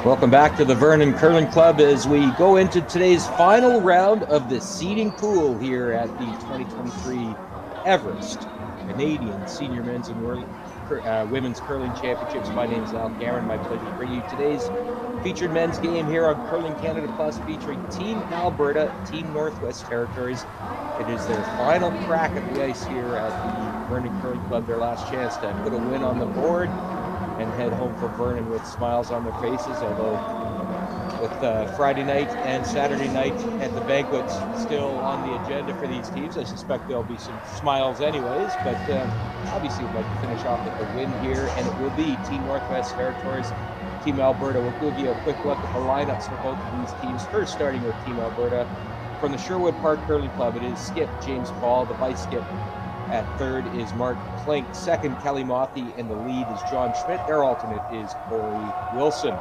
Welcome back to the Vernon Curling Club as we go into today's final round of the seeding pool here at the 2023 Everest Canadian Senior Men's and Women's Curling Championships. My name is Al Cameron. My pleasure to bring you today's featured men's game here on Curling Canada Plus, featuring Team Alberta, Team Northwest Territories. It is their final crack at the ice here at the Vernon Curling Club, their last chance to put a win on the board and head home for Vernon with smiles on their faces, although with Friday night and Saturday night at the banquet still on the agenda for these teams, I suspect there'll be some smiles anyways, but obviously we'd like to finish off with the win here, and it will be Team Northwest Territories, Team Alberta. We'll give you a quick look at the lineups for both of these teams, first starting with Team Alberta. From the Sherwood Park Curling Club, it is skip James Paul, the vice skip at third is Mark Klink, second Kelly Mothy, and the lead is John Schmidt. Their alternate is Corey Wilson.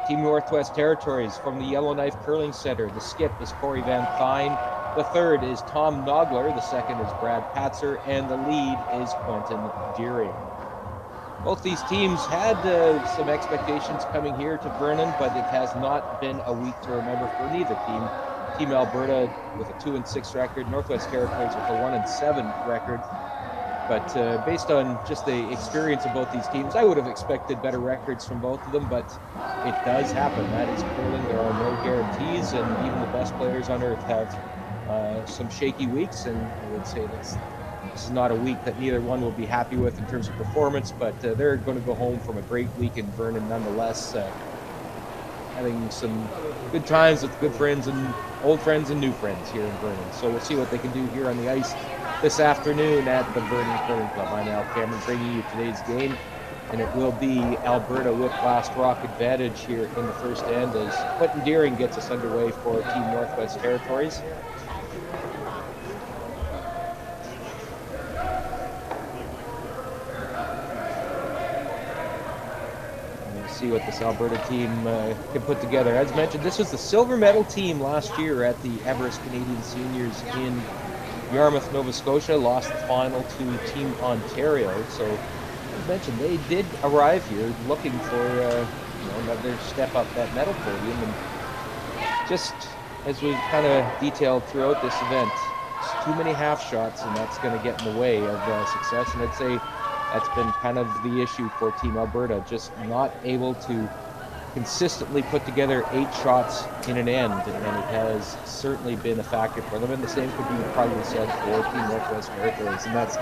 Team Northwest Territories, from the Yellowknife Curling Center, the skip is Corey Van Thyn, the third is Tom Nogler, the second is Brad Patzer, and the lead is Quentin Deering. Both these teams had some expectations coming here to Vernon, but it has not been a week to remember for neither team. Team Alberta with a 2-6 record, Northwest Territories with a 1-7 record. But based on just the experience of both these teams, I would have expected better records from both of them, but it does happen. That is curling. There are no guarantees, and even the best players on earth have some shaky weeks, and I would say this is not a week that neither one will be happy with in terms of performance, but they're going to go home from a great week in Vernon nonetheless, having some good times with good friends and old friends and new friends here in Vernon. So we'll see what they can do here on the ice this afternoon at the Vernon Curling Club. I'm Al Cameron bringing you today's game, and it will be Alberta with last rock advantage here in the first end as Quentin Deering gets us underway for Team Northwest Territories. See what this Alberta team can put together. As mentioned, this was the silver medal team last year at the Everest Canadian Seniors in Yarmouth, Nova Scotia. Lost the final to Team Ontario. So, as mentioned, they did arrive here looking for another step up that medal podium. And just as we kind of detailed throughout this event, it's too many half shots, and that's going to get in the way of success. And I'd say that's been kind of the issue for Team Alberta, just not able to consistently put together 8 shots in an end, and it has certainly been a factor for them. And the same could be probably said for Team Northwest Territories, and that's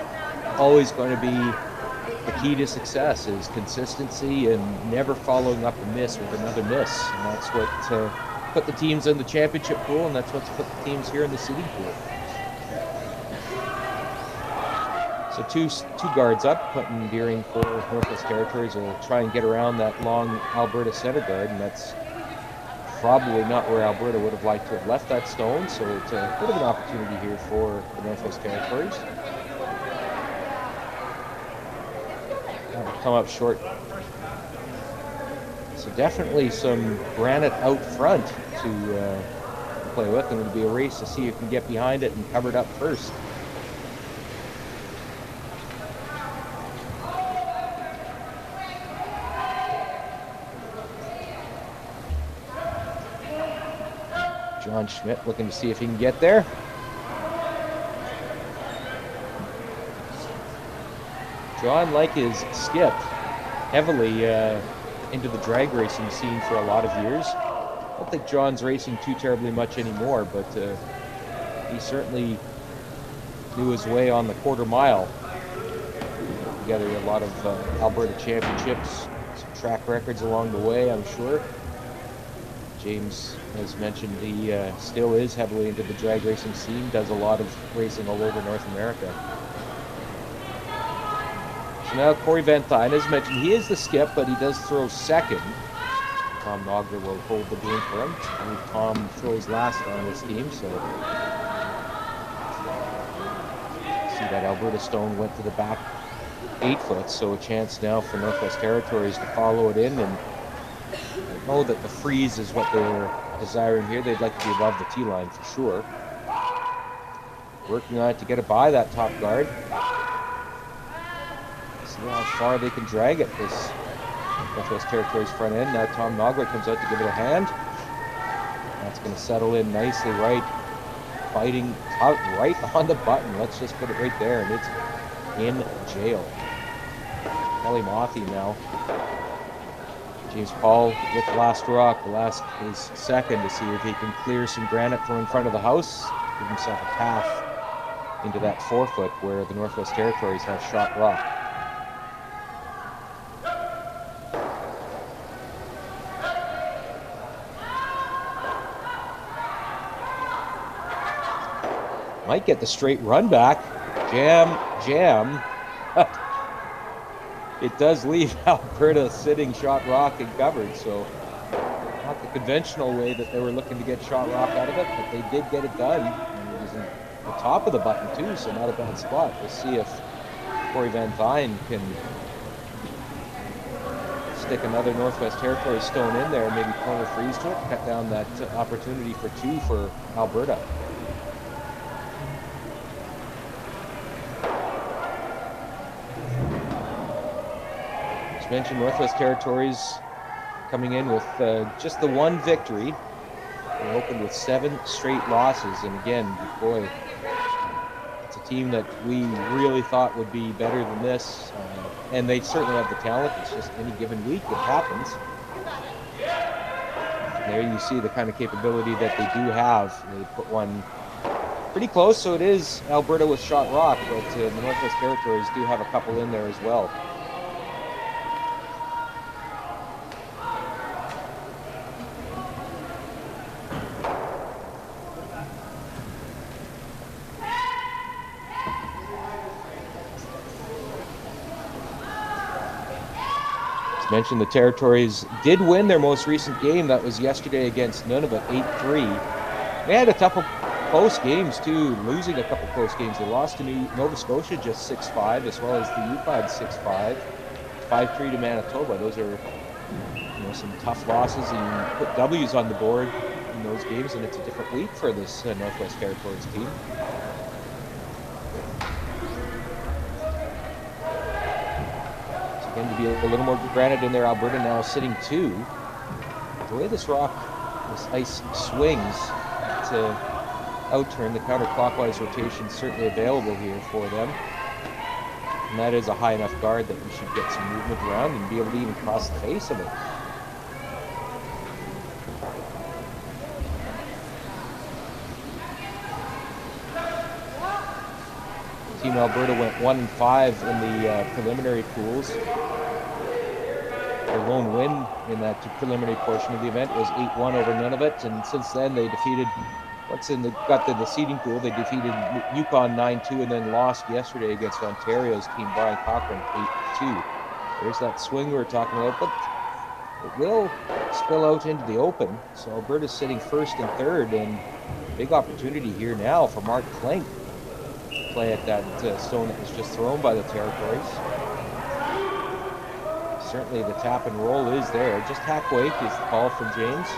always going to be the key to success, is consistency and never following up a miss with another miss. And that's what put the teams in the championship pool, and that's what's put the teams here in the seeding pool. So two guards up. Quentin Deering for Northwest Territories will try and get around that long Alberta center guard, and that's probably not where Alberta would have liked to have left that stone, so it's a bit of an opportunity here for the Northwest Territories. That'll come up short. So definitely some granite out front to play with, and it'll be a race to see who can get behind it and cover it up first. John Schmidt looking to see if he can get there. John, like his skip, heavily into the drag racing scene for a lot of years. I don't think John's racing too terribly much anymore, but he certainly knew his way on the quarter mile. Put together a lot of Alberta championships, some track records along the way, I'm sure. James, as mentioned, he still is heavily into the drag racing scene, does a lot of racing all over North America. So now Corey Van Thyn, as mentioned, he is the skip, but he does throw second. Tom Nogler will hold the broom for him. I believe Tom throws last on this team, so see that Alberta stone went to the back 8 foot, so a chance now for Northwest Territories to follow it in, and know that the freeze is what they're desiring here. They'd like to be above the tee line for sure. Working on it to get it by that top guard. See how far they can drag it. This Northwest Territories front end. Now Tom Nogler comes out to give it a hand. That's going to settle in nicely, right, fighting out right on the button. Let's just put it right there, and it's in jail. Kelly Mothy now. James Paul with the last rock. The last is second to see if he can clear some granite from in front of the house, give himself a path into that 4-foot where the Northwest Territories have shot rock. Might get the straight run back. Jam. It does leave Alberta sitting shot rock and covered, so not the conventional way that they were looking to get shot rock out of it, but they did get it done. And it was in the top of the button too, so not a bad spot. We'll see if Corey Van Vine can stick another Northwest Territories stone in there, maybe corner freeze to it, cut down that opportunity for 2 for Alberta. Mentioned Northwest Territories coming in with just the one victory. They opened with 7 straight losses, and again, boy, it's a team that we really thought would be better than this, and they certainly have the talent. It's just any given week it happens. And there you see the kind of capability that they do have. They put one pretty close, so it is Alberta with shot rock, but the Northwest Territories do have a couple in there as well. Mentioned the Territories did win their most recent game. That was yesterday against Nunavut, 8-3. They had a couple close games too, losing a couple close games. They lost to Nova Scotia just 6-5, as well as the Yukon 6-5, 5-3 to Manitoba. Those are some tough losses, and you put W's on the board in those games, and it's a different week for this Northwest Territories team. Again, to be a little more granite in there, Alberta now sitting 2. The way this ice swings to outturn, the counterclockwise rotation is certainly available here for them. And that is a high enough guard that we should get some movement around and be able to even cross the face of it. Team Alberta went 1-5 in the preliminary pools. Their lone win in that preliminary portion of the event was 8-1 over Nunavut, and since then they defeated, got to the seeding pool, they defeated Yukon 9-2 and then lost yesterday against Ontario's team, Brian Cochran, 8-2. There's that swing we were talking about, but it will spill out into the open. So Alberta's sitting first and third, and big opportunity here now for Mark Klink. Play at that stone that was just thrown by the Territories. Certainly the tap and roll is there. Just hack wake is the call from James.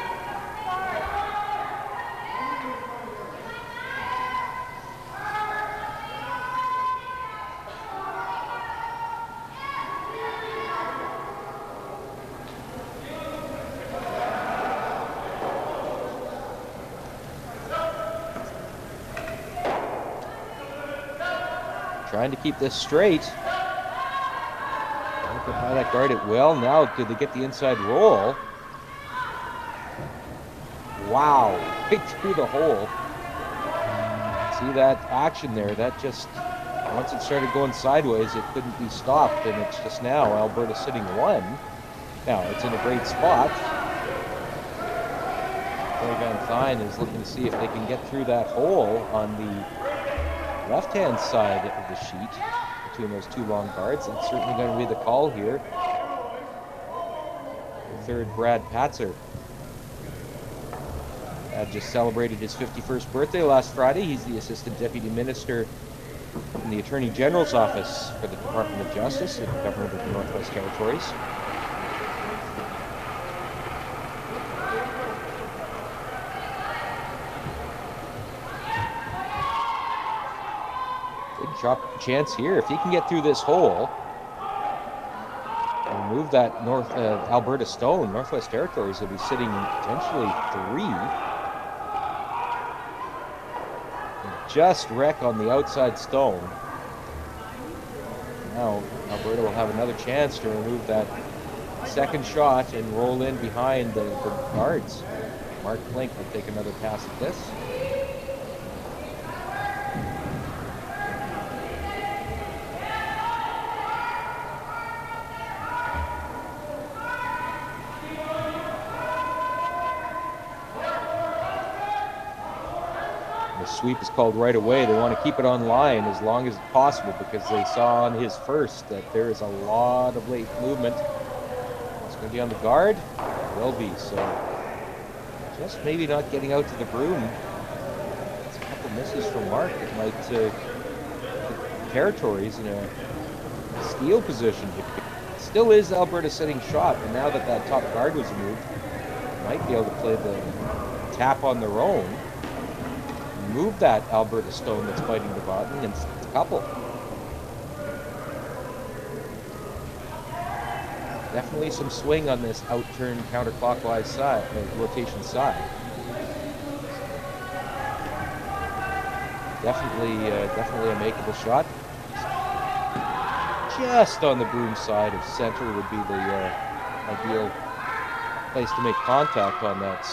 Trying to keep this straight. By that guard it well. Now, did they get the inside roll? Wow, right through the hole. See that action there? That just, once it started going sideways, it couldn't be stopped, and it's just now Alberta sitting 1. Now, it's in a great spot. Corey Van Vine is looking to see if they can get through that hole on the left-hand side of the sheet between those 2 long guards. That's certainly going to be the call here. The third, Brad Patzer. Brad just celebrated his 51st birthday last Friday. He's the Assistant Deputy Minister in the Attorney General's Office for the Department of Justice and Government of the Northwest Territories. Chance here if he can get through this hole and remove that Alberta stone, Northwest Territories will be sitting potentially 3. Just wreck on the outside stone. Now Alberta will have another chance to remove that second shot and roll in behind the guards. Mark Flink will take another pass at this. The sweep is called right away. They want to keep it on line as long as possible because they saw on his first that there is a lot of late movement. It's going to be on the guard. It will be. So just maybe not getting out to the broom. It's a couple misses from Mark. It might put the Territories in a steal position. It still is Alberta sitting shot, and now that that top guard was removed, they might be able to play the tap on their own. Move that Alberta stone that's fighting the bottom, and it's a couple. Definitely some swing on this out-turn counterclockwise side, rotation side. Definitely a makeable shot. Just on the broom side of center would be the ideal place to make contact on that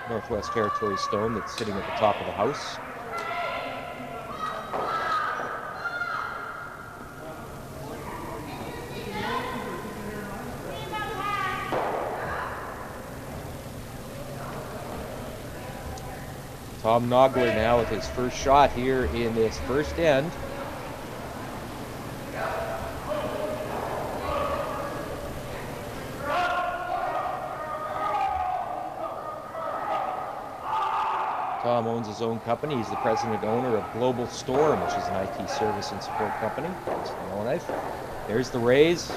Northwest Territories stone that's sitting at the top of the house. Tom Nogler now with his first shot here in this first end. Tom owns his own company. He's the president owner of Global Storm, which is an IT service and support company. There's the raise.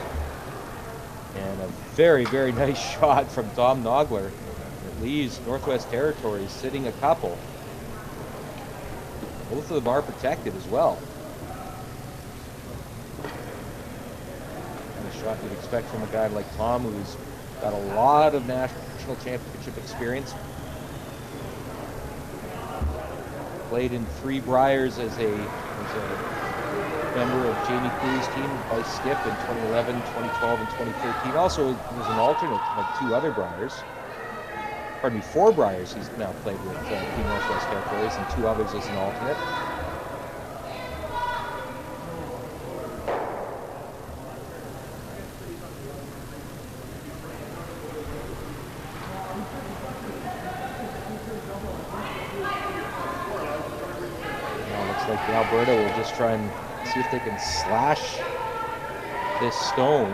And a very, very nice shot from Tom Nogler. It leaves Northwest Territories sitting a couple. Both of them are protected as well. And a shot you'd expect from a guy like Tom, who's got a lot of national championship experience. Played in Three Briars as a member of Jamie Cooley's team, vice skip in 2011, 2012, and 2013. Also was an alternate of 2 other Briars. Pardon me, 4 Briars he's now played with Team Northwest Territories, and 2 others as an alternate. Like Alberta will just try and see if they can slash this stone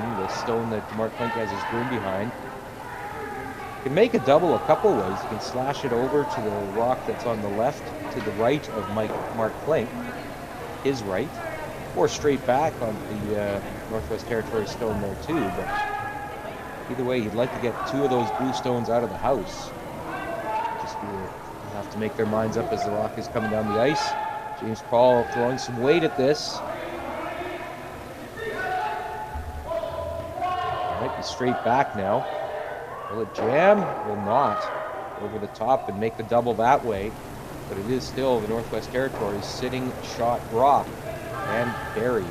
that Mark Flink has his broom behind. You can make a double a couple ways. You can slash it over to the rock that's on the left, to the right of Mark Flink, his right, or straight back on the Northwest Territories stone there too. But either way, you'd like to get 2 of those blue stones out of the house. Just have to make their minds up as the rock is coming down the ice. James Paul throwing some weight at this. Might be straight back now. Will it jam? Will not. Over the top and make the double that way. But it is still the Northwest Territories sitting shot rock and buried.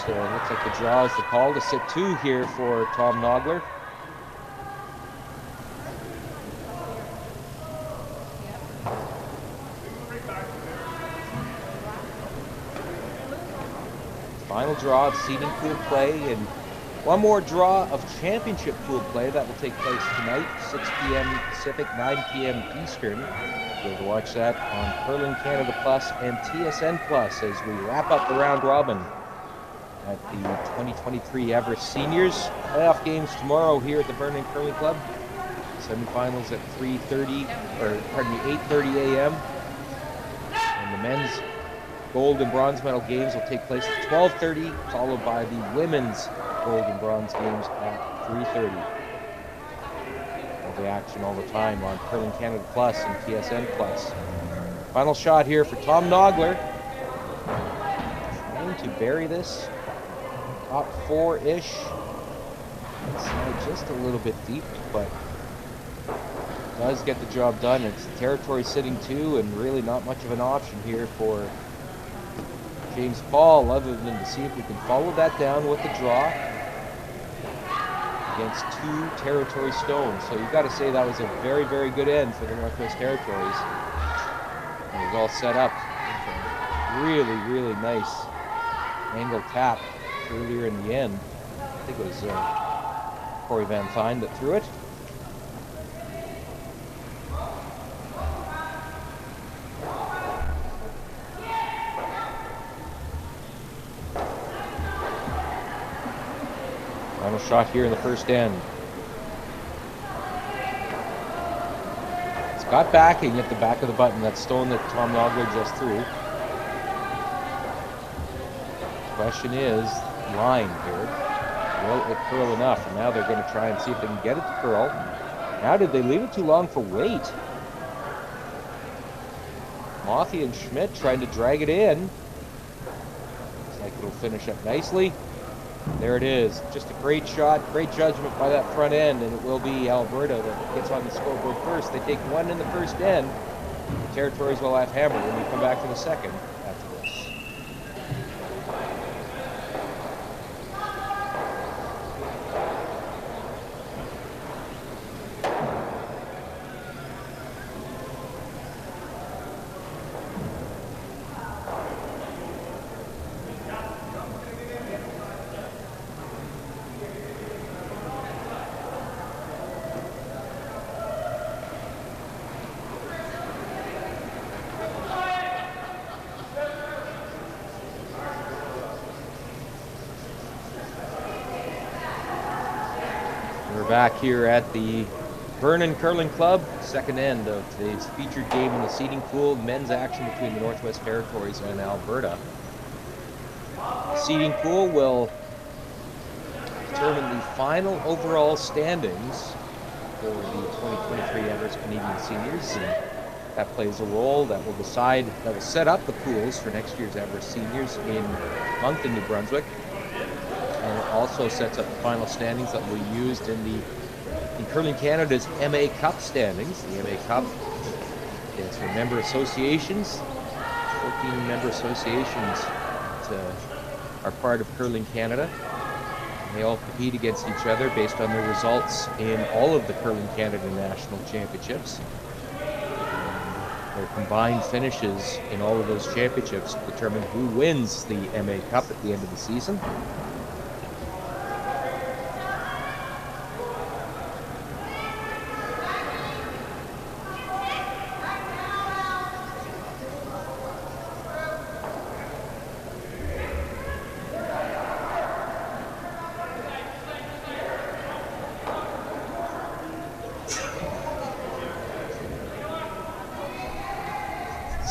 Looks like the draw is the call to sit 2 here for Tom Nogler. Final draw of seeding pool play, and one more draw of championship pool play that will take place tonight, 6 p.m. Pacific, 9 p.m. Eastern. You'll be able to watch that on Curling Canada Plus and TSN Plus as we wrap up the round robin at the 2023 Everest Seniors. Playoff games tomorrow here at the Vernon Curling Club. Semifinals at 8:30 a.m. And the men's gold and bronze medal games will take place at 12:30, followed by the women's gold and bronze games at 3:30. the action all the time on Curling Canada Plus and TSN Plus. Final shot here for Tom Nogler. Trying to bury this. Top 4-ish. Just a little bit deep, but does get the job done. It's territory sitting 2 and really not much of an option here for James Paul other than to see if we can follow that down with the draw against 2 territory stones. So you've got to say that was a very, very good end for the Northwest Territories. And it was all set up. Really, really nice angle tap earlier in the end. I think it was Corey Van Fine that threw it. Final shot here in the first end. It's got backing at the back of the button, that stone that Tom Nogler just threw. The question is, line here. Will it curl enough? And now they're going to try and see if they can get it to curl. Now, did they leave it too long for weight? Mothy and Schmidt trying to drag it in. Looks like it'll finish up nicely. There it is. Just a great shot, great judgment by that front end, and it will be Alberta that gets on the scoreboard first. They take 1 in the first end. The Territories will have hammered when we come back to the second after this. Back here at the Vernon Curling Club, second end of today's featured game in the seeding pool, men's action between the Northwest Territories and Alberta. The seeding pool will determine the final overall standings for the 2023 Everest Canadian Seniors, and that plays a role. That will decide, that will set up the pools for next year's Everest Seniors in Moncton, New Brunswick. And it also sets up the final standings that will be used in Curling Canada's MA Cup standings. The MA Cup is for member associations. 14 member associations that are part of Curling Canada. And they all compete against each other based on their results in all of the Curling Canada National Championships. Their combined finishes in all of those championships determine who wins the MA Cup at the end of the season.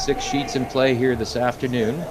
6 sheets in play here this afternoon.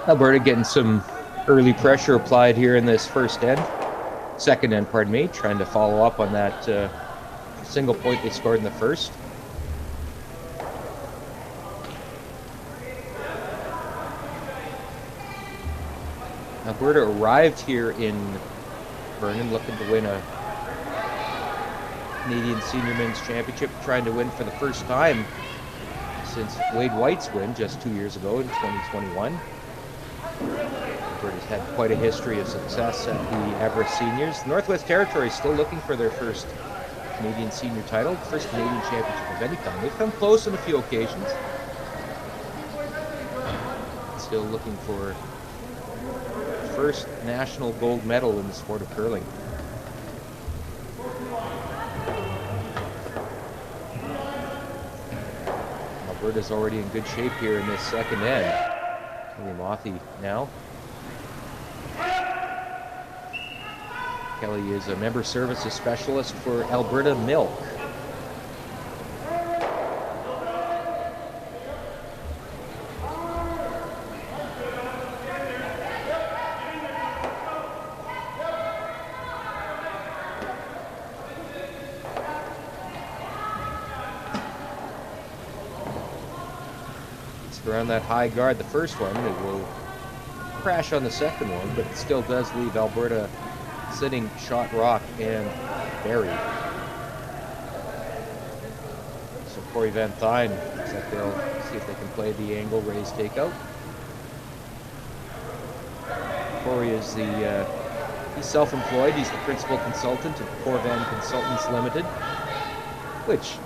Alberta getting some early pressure applied here in this second end, trying to follow up on that single point they scored in the first. Alberta arrived here in Vernon looking to win a Canadian Senior Men's Championship, trying to win for the first time since Wade White's win just 2 years ago in 2021. Alberta's had quite a history of success at the Everest Seniors. Northwest Territories still looking for their first Canadian senior title, first Canadian championship of any kind. They've come close on a few occasions. Still looking for first national gold medal in the sport of curling. Alberta's already in good shape here in this second end. Kelly Mothy now. Kelly is a member services specialist for Alberta Milk. Around that high guard, the first one, it will crash on the second one, but it still does leave Alberta sitting shot rock and buried. So Corey Van Thyn looks like they'll see if they can play the angle raise takeout. Corey is he's self-employed. He's the principal consultant of Corvan Consultants Limited, which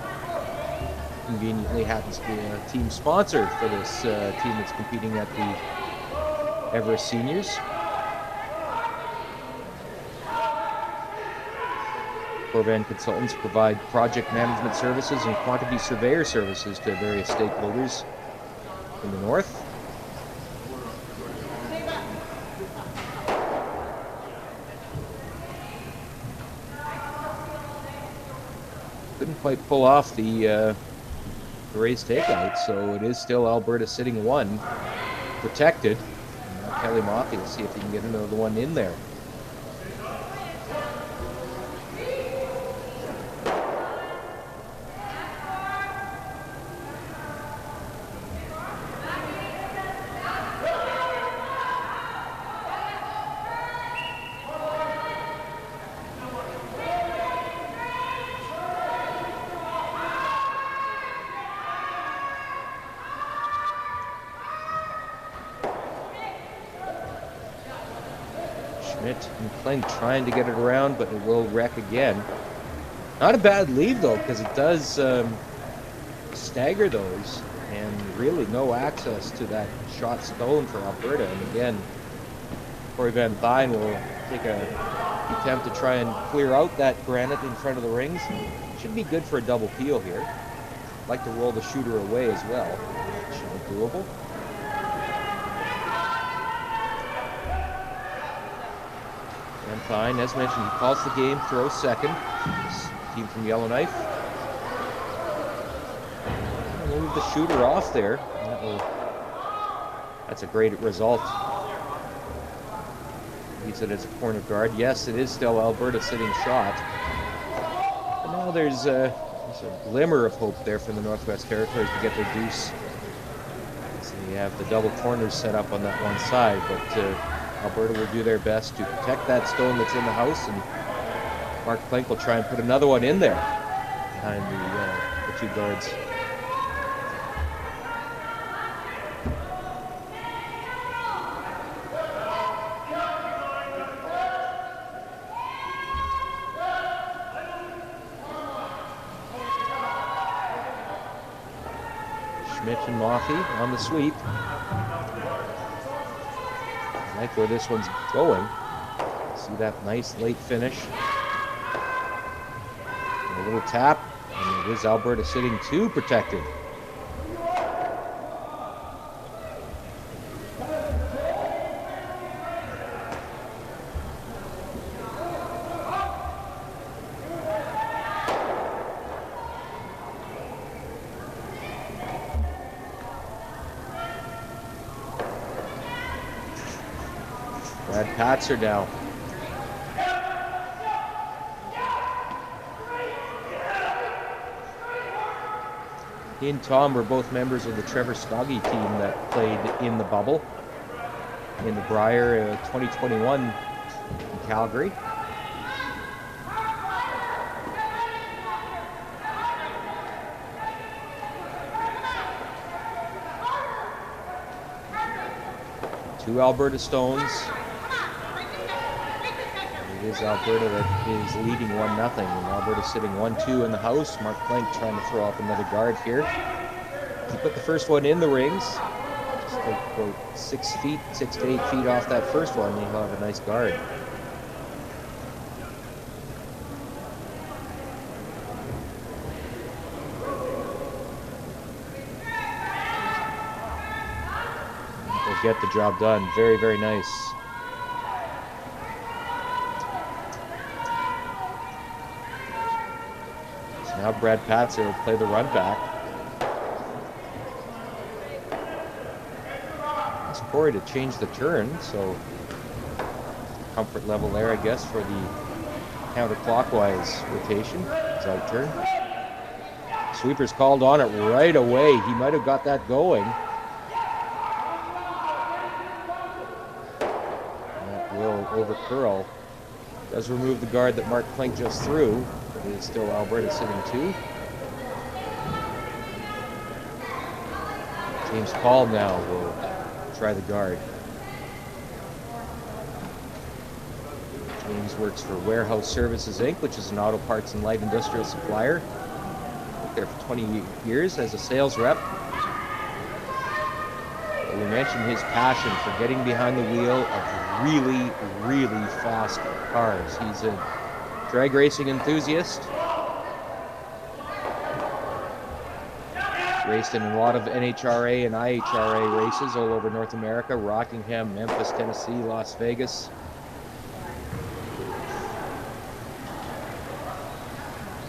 conveniently happens to be a team sponsor for this team that's competing at the Everest Seniors. Corvan Consultants provide project management services and quantity surveyor services to various stakeholders in the north. Couldn't quite pull off the raise takeout, so it is still Alberta sitting one, protected. And now Kelly Mothy will see if he can get another one in there. Schmidt and Klink trying to get it around, but it will wreck again. Not a bad lead, though, because it does stagger those, and really no access to that shot stone for Alberta. And again, Corey Van Thyn will take an attempt to try and clear out that granite in front of the rings. Should be good for a double peel here. Like to roll the shooter away as well. Should be doable. Van Thyn, as mentioned, he calls the game, throws second. This team from Yellowknife. Move the shooter off there. That's a great result. He's it as a corner guard. Yes, it is still Alberta sitting shot. But now there's a glimmer of hope there for the Northwest Territories to get their deuce. So you have the double corners set up on that one side, but Alberta will do their best to protect that stone that's in the house, and Mark Klink will try and put another one in there behind the two guards. Schmidt and Mothy on the sweep. I like where this one's going. See that nice late finish. And a little tap, and it is Alberta sitting two protected. Brad Patzer now. He and Tom were both members of the Trevor Stoggy team that played in the bubble in the Brier 2021 in Calgary. Two Alberta stones. It is Alberta that is leading 1-0. And Alberta sitting 1-2 in the house. Mark Plank trying to throw up another guard here. He put the first one in the rings. Just about 6 to 8 feet off that first one. He'll have a nice guard. They'll get the job done. Very, very nice. Now Brad Patzer will play the run back. It's Corey to change the turn, so comfort level there, I guess, for the counterclockwise rotation. It's out turn. Sweeper's called on it right away. He might have got that going. That will over curl. Does remove the guard that Mark Plank just threw. It is still Alberta sitting 2. James Paul now will try the guard. James works for Warehouse Services Inc., which is an auto parts and light industrial supplier. Worked there for 20 years as a sales rep. We mentioned his passion for getting behind the wheel of really, really fast cars. He's a drag racing enthusiast. Raced in a lot of NHRA and IHRA races all over North America, Rockingham, Memphis, Tennessee, Las Vegas.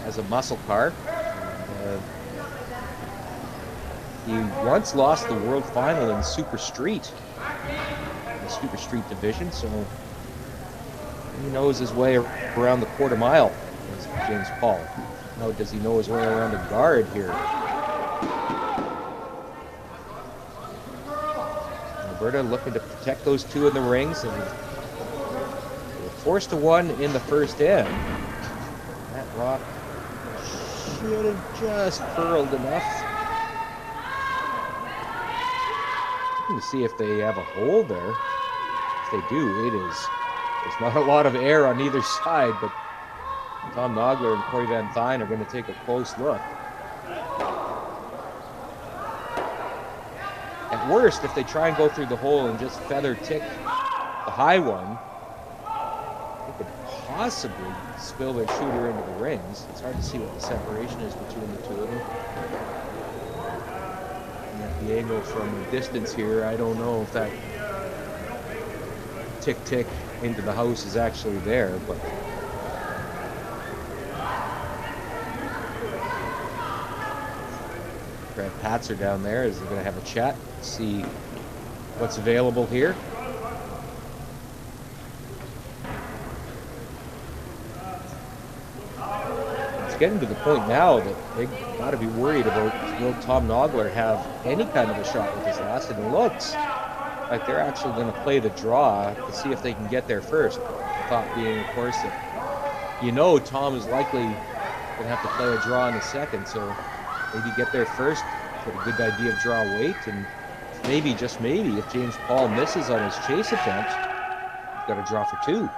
Has a muscle car. He once lost the world final in Super Street, the Super Street division, so he knows his way around the quarter mile, as James Paul. Now, does he know his way around the guard here? Alberta looking to protect those 2 in the rings, and they were forced to 1 in the first end. That rock should have just curled enough. To see if they have a hole there. If they do, there's not a lot of air on either side, but Tom Nogler and Corey Van Thyn are going to take a close look. At worst, if they try and go through the hole and just feather tick the high one, they could possibly spill their shooter into the rings. It's hard to see what the separation is between the 2 of them. The angle from a distance here, I don't know if that tick into the house is actually there, but Brad Patzer down there is going to have a chat, see what's available here. It's getting to the point now that they got to be worried about, will Tom Nogler have any kind of a shot with his last? And it looks like they're actually going to play the draw to see if they can get there first. The thought being, of course, that Tom is likely going to have to play a draw in a second, so maybe get there first, get a good idea of draw weight, and maybe, just maybe, if James Paul misses on his chase attempt, he's got a draw for 2.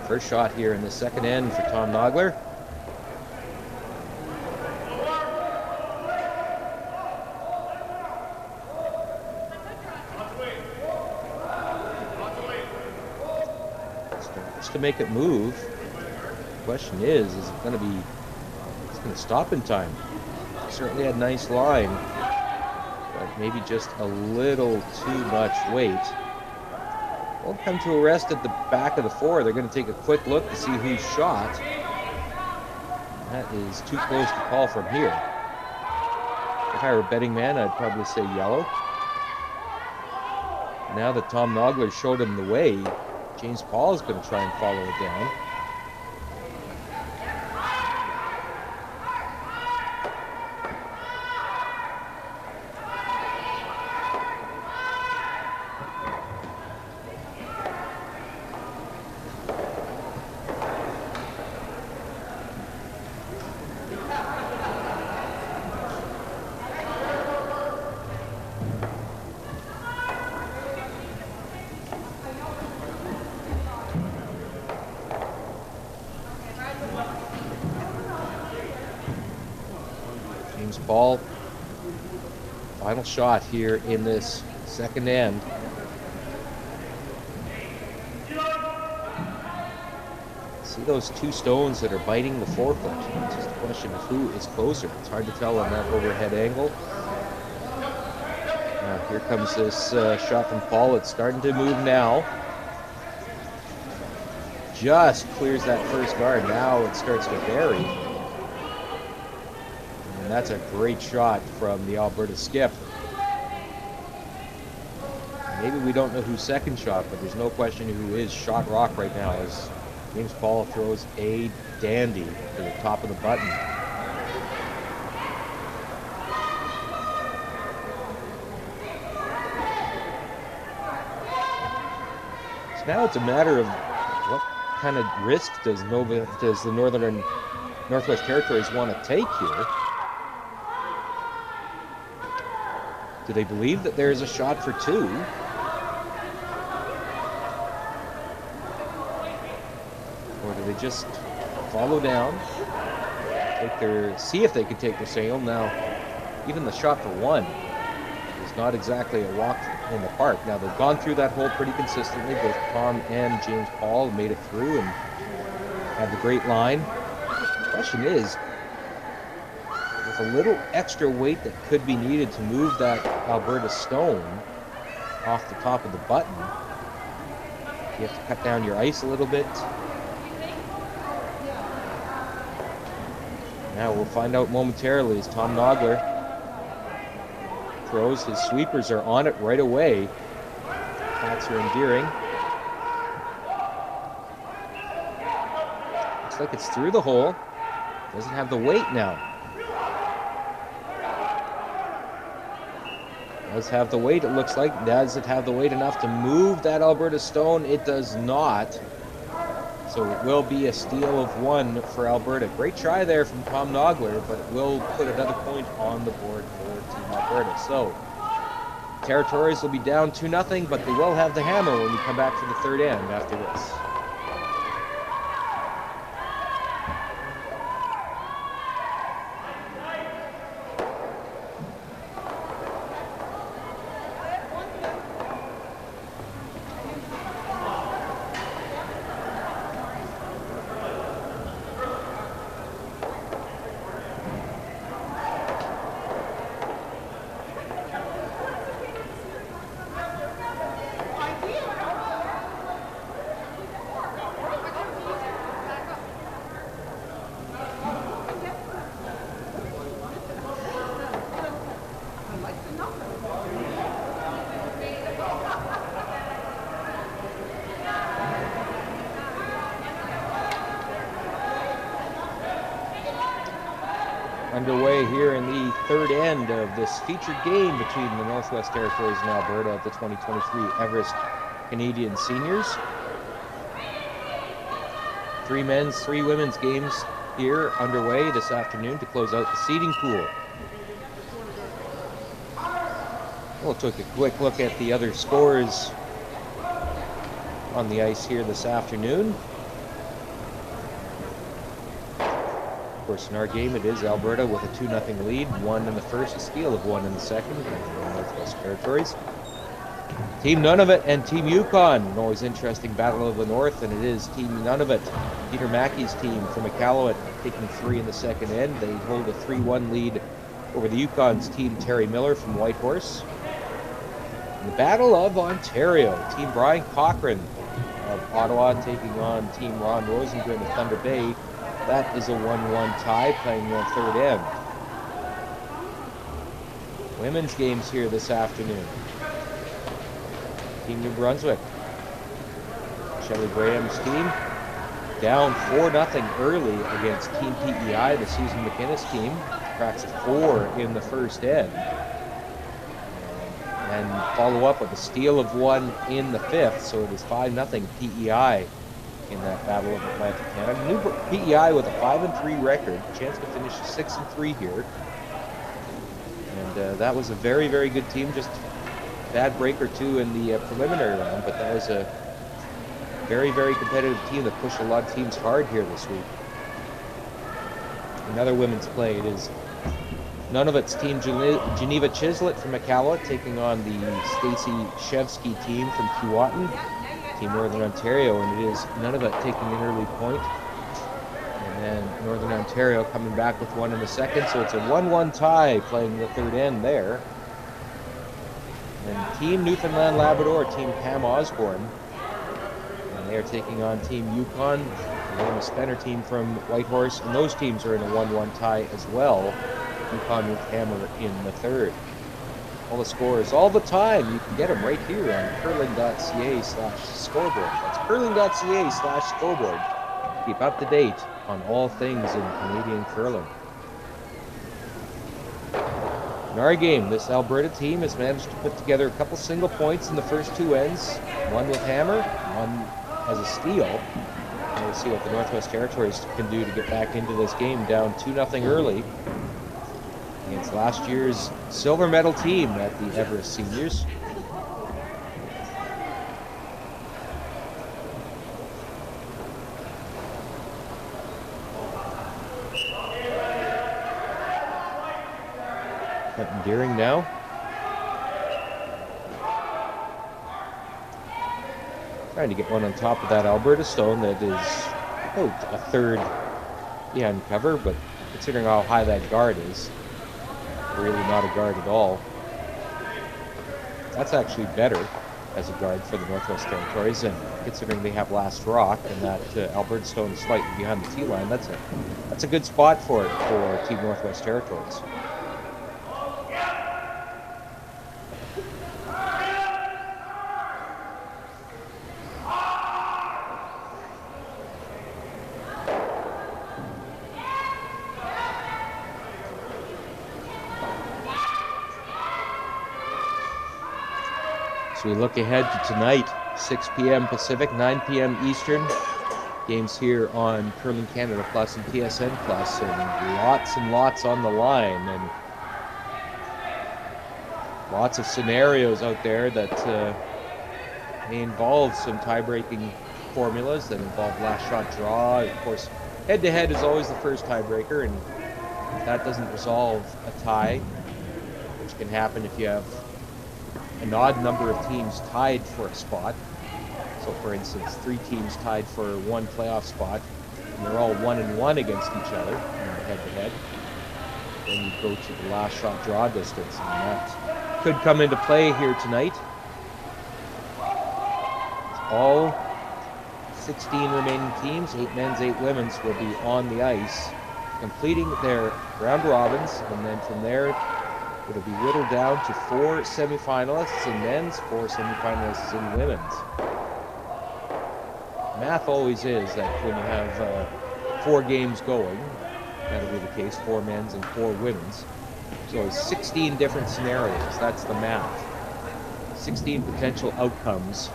First shot here in the second end for Tom Nogler. Just to make it move. The question is it going to be, it's going to stop in time? Certainly a nice line, but maybe just a little too much weight. Won't come to a rest at the back of the 4. They're going to take a quick look to see who's shot. That is too close to call from here. If I were a betting man, I'd probably say yellow. Now that Tom Nogler showed him the way, James Paul is going to try and follow it down. Paul, final shot here in this second end. See those two stones that are biting the forefoot. It's just a question of who is closer. It's hard to tell on that overhead angle. Now here comes this shot from Paul. It's starting to move now. Just clears that first guard. Now it starts to bury. And that's a great shot from the Alberta skip. Maybe we don't know who's second shot, but there's no question who is shot rock right now as James Paul throws a dandy to the top of the button. So now it's a matter of what kind of risk does the Northwest Territories want to take here? Do they believe that there's a shot for two? Or do they just follow down, see if they can take their signal? Now, even the shot for one is not exactly a walk in the park. Now, they've gone through that hole pretty consistently. Both Tom and James Paul made it through and had the great line. The question is, with a little extra weight that could be needed to move that Alberta stone off the top of the button, you have to cut down your ice a little bit. Now we'll find out momentarily as Tom Nogler throws. His sweepers are on it right away. Pats are endearing. Looks like it's through the hole. Doesn't have the weight now. Does have the weight, it looks like. Does it have the weight enough to move that Alberta stone? It does not. So it will be a steal of one for Alberta. Great try there from Tom Nogler, but it will put another point on the board for Team Alberta. So Territories will be down 2-0, but they will have the hammer when we come back for the third end after this. Underway here in the third end of this featured game between the Northwest Territories and Alberta of the 2023 Everest Canadian Seniors. 3 men's, 3 women's games here underway this afternoon to close out the seeding pool. We'll take a quick look at the other scores on the ice here this afternoon. Of course, in our game, it is Alberta with a 2-0 lead, 1 in the first, a steal of 1 in the second, and the Northwest Territories. Team Nunavut and Team Yukon, an always interesting battle of the North, and it is Team Nunavut, Peter Mackey's team from Iqaluit, taking 3 in the second end. They hold a 3-1 lead over the Yukon's team Terry Miller from Whitehorse. In the Battle of Ontario, Team Brian Cochran of Ottawa taking on Team Ron Rosengren of Thunder Bay. That is a 1-1 tie, playing the third end. Women's games here this afternoon. Team New Brunswick, Shelley Graham's team, down 4-0 early against Team PEI, the Susan McInnes team. Cracks a 4 in the first end. And follow up with a steal of 1 in the fifth, so it is 5-0 PEI in that Battle of Atlantic Canada. New PEI with a 5-3 record, chance to finish 6-3 here. And that was a very, very good team. Just bad break or two in the preliminary round, but that was a very, very competitive team that pushed a lot of teams hard here this week. Another women's play, it is None of it's Team Geneva Chislett from Iqaluit taking on the Stacy Shevsky team from Keewatin, Team Northern Ontario, and it is Nunavut taking an early point. And then Northern Ontario coming back with one in the second, so it's a 1-1 tie playing the third end there. And Team Newfoundland Labrador, Team Pam Osborne, and they are taking on Team Yukon, the Wilma Spenner team from Whitehorse, and those teams are in a 1-1 tie as well. Yukon with Hammer in the third. All the scores all the time, you can get them right here on curling.ca/scoreboard. That's curling.ca/scoreboard. Keep up to date on all things in Canadian curling. In our game, this Alberta team has managed to put together a couple single points in the first two ends, one with Hammer, one as a steal. And we'll see what the Northwest Territories can do to get back into this game down 2-0 early against last year's silver medal team at the Everest Seniors. Quentin Deering now. Trying to get one on top of that Alberta stone that is about a third behind cover, but considering how high that guard is, really not a guard at all. That's actually better as a guard for the Northwest Territories, and considering they have last rock and that Alberta stone is slightly behind the tee line, that's a good spot for it for Team Northwest Territories. We look ahead to tonight, 6 p.m. Pacific, 9 p.m. Eastern. Games here on Curling Canada Plus and TSN Plus, and lots on the line, and lots of scenarios out there that may involve some tie-breaking formulas that involve last shot draw. Of course, head-to-head is always the first tiebreaker, and if that doesn't resolve a tie, which can happen if you have an odd number of teams tied for a spot. So for instance, 3 teams tied for one playoff spot, and they're all 1-1 against each other in the head-to-head. Then you go to the last shot draw distance, and that could come into play here tonight. All 16 remaining teams, 8 men's, 8 women's, will be on the ice, completing their round robins, and then from there, it'll be whittled down to 4 semifinalists in men's, 4 semifinalists in women's. Math always is that when you have 4 games going, that'll be the case, 4 men's and 4 women's. So 16 different scenarios, that's the math. 16 potential outcomes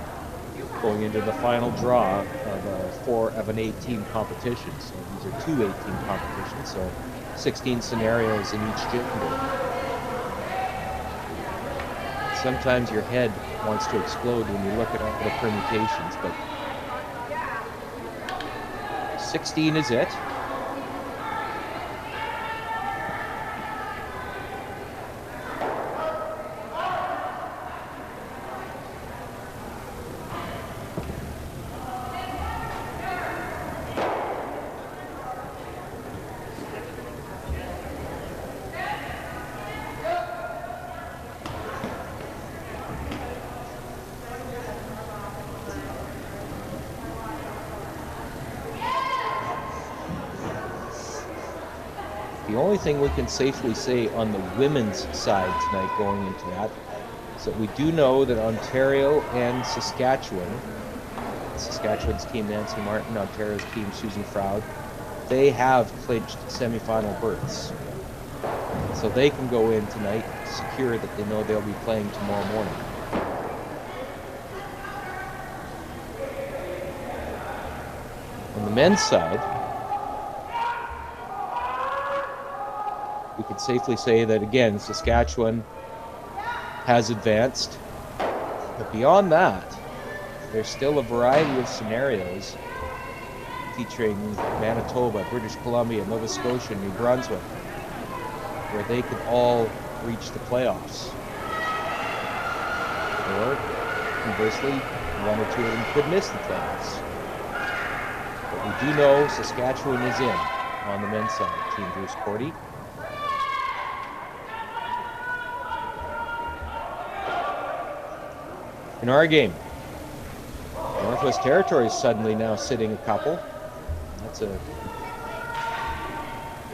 going into the final draw of an 8-team competition. So these are 2 8-team competitions, so 16 scenarios in each gender. Sometimes your head wants to explode when you look at all the permutations, but 16 is it. The only thing we can safely say on the women's side tonight going into that is that we do know that Ontario and Saskatchewan's team Nancy Martin, Ontario's team Susan Froud, they have clinched semifinal berths. So they can go in tonight secure that they know they'll be playing tomorrow morning. On the men's side, we could safely say that, again, Saskatchewan has advanced. But beyond that, there's still a variety of scenarios featuring Manitoba, British Columbia, Nova Scotia, New Brunswick. where they could all reach the playoffs. Or, conversely, one or two of them could miss the playoffs. But we do know Saskatchewan is in on the men's side. Team Bruce Cordy. In our game, Northwest Territories suddenly now sitting a couple. That's a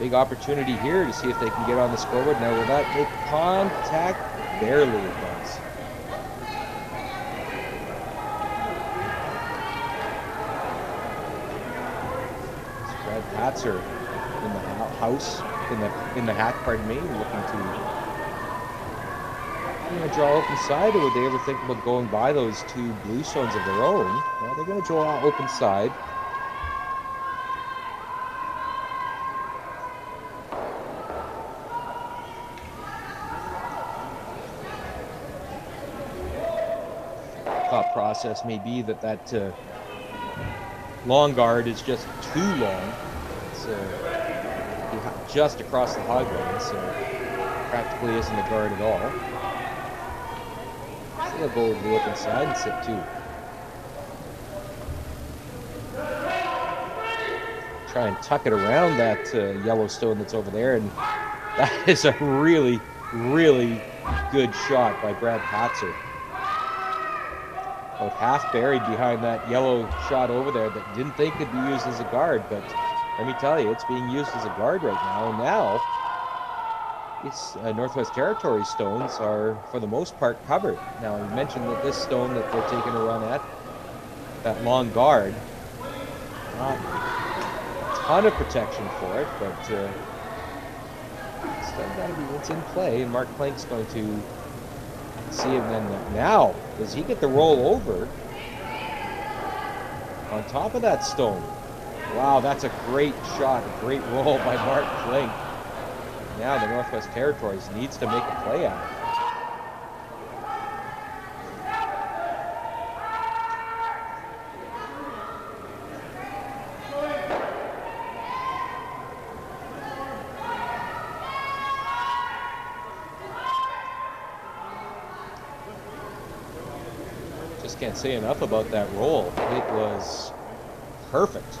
big opportunity here to see if they can get on the scoreboard. Now, will that make contact? Barely it does. It's Brad Patzer in the house, in the hack, pardon me, looking to draw open side, or would they ever think about going by those two blue stones of their own? Well, they're going to draw open side. Thought process may be that long guard is just too long. It's just across the hog line, so practically isn't a guard at all. So they'll go to the open side and sit two. Try and tuck it around that yellow stone that's over there, and that is a really, really good shot by Brad Patzer. About half buried behind that yellow shot over there that didn't think could be used as a guard, but let me tell you, it's being used as a guard right now. And now, these Northwest Territories stones are, for the most part, covered. Now, I mentioned that this stone that they're taking a run at, that long guard, not a ton of protection for it, but still got to be, it's in play, and Mark Plank's going to see him. Then now, does he get the roll over on top of that stone? Wow, that's a great shot, a great roll by Mark Plank. Now the Northwest Territories needs to make a play out of it. Just can't say enough about that roll. It was perfect.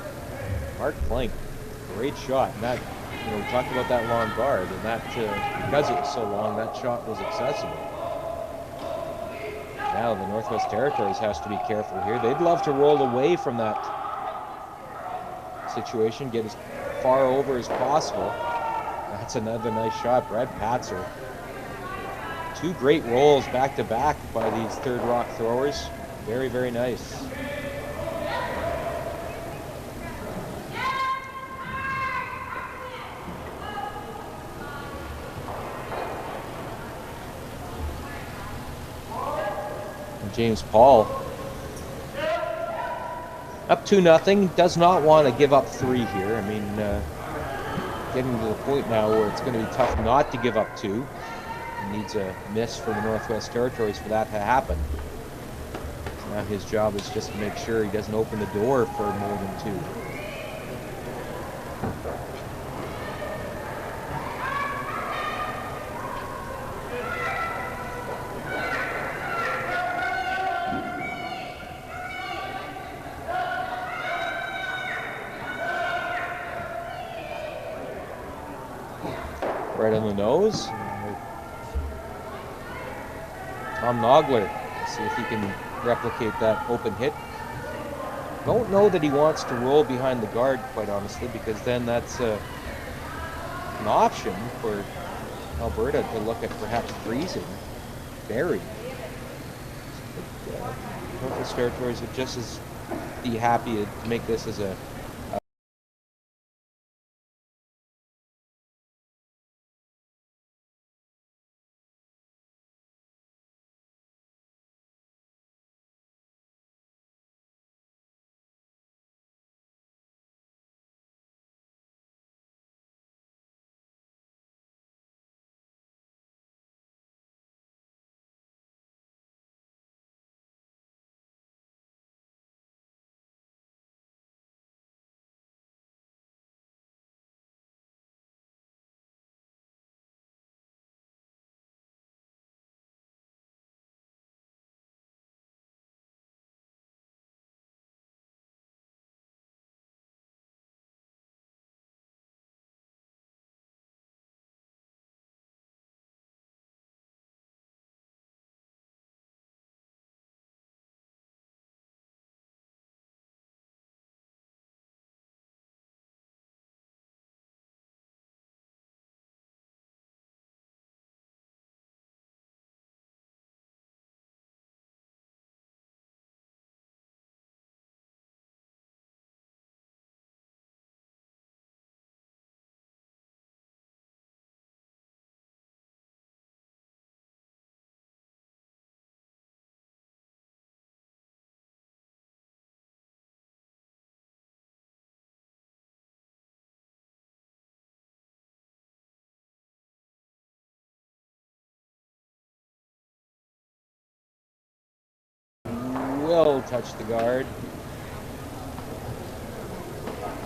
Mark Plank, great shot. And that, we talked about that long guard, and that because it was so long, that shot was accessible. Now the Northwest Territories has to be careful here. They'd love to roll away from that situation, get as far over as possible. That's another nice shot. Brad Patzer. Two great rolls back to back by these third rock throwers. Very, very nice. James Paul up 2-0, does not want to give up three here. I mean, getting to the point now where it's going to be tough not to give up two. He needs a miss from the Northwest Territories for that to happen. So now his job is just to make sure he doesn't open the door for more than two. Right on the nose. Tom Nogler, see if he can replicate that open hit. Don't know that he wants to roll behind the guard, quite honestly, because then that's an option for Alberta to look at perhaps freezing, buried. Northwest Territories would just as be happy to make this as a will touch the guard.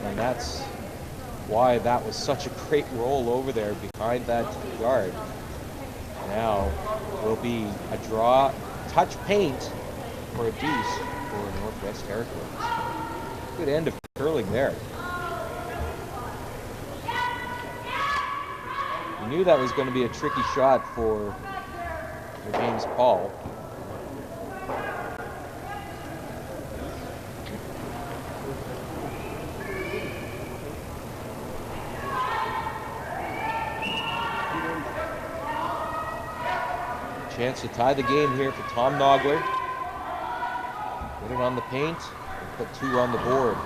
And that's why that was such a great roll over there behind that guard. Now will be a draw, touch paint for a deuce for Northwest Territories. Good end of curling there. You knew that was going to be a tricky shot for James Paul. Chance to tie the game here for Tom Nogler. Get it on the paint and put 2 on the board.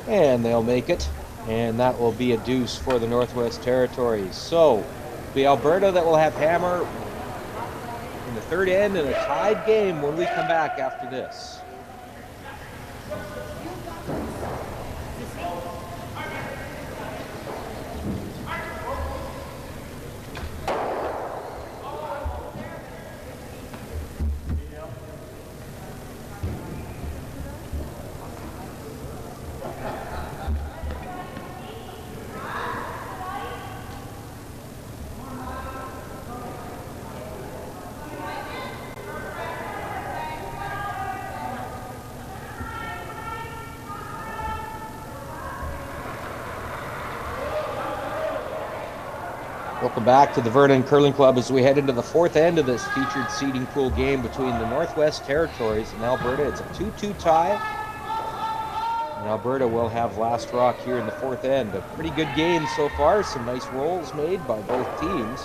And they'll make it. And that will be a deuce for the Northwest Territories. So, it'll be Alberta that will have hammer in the third end in a tied game when we come back after this. Welcome back to the Vernon Curling Club as we head into the fourth end of this featured seeding pool game between the Northwest Territories and Alberta. It's a 2-2 tie. And Alberta will have last rock here in the fourth end. A pretty good game so far. Some nice rolls made by both teams.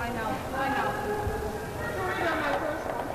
I know. I know. Sorry on my first one.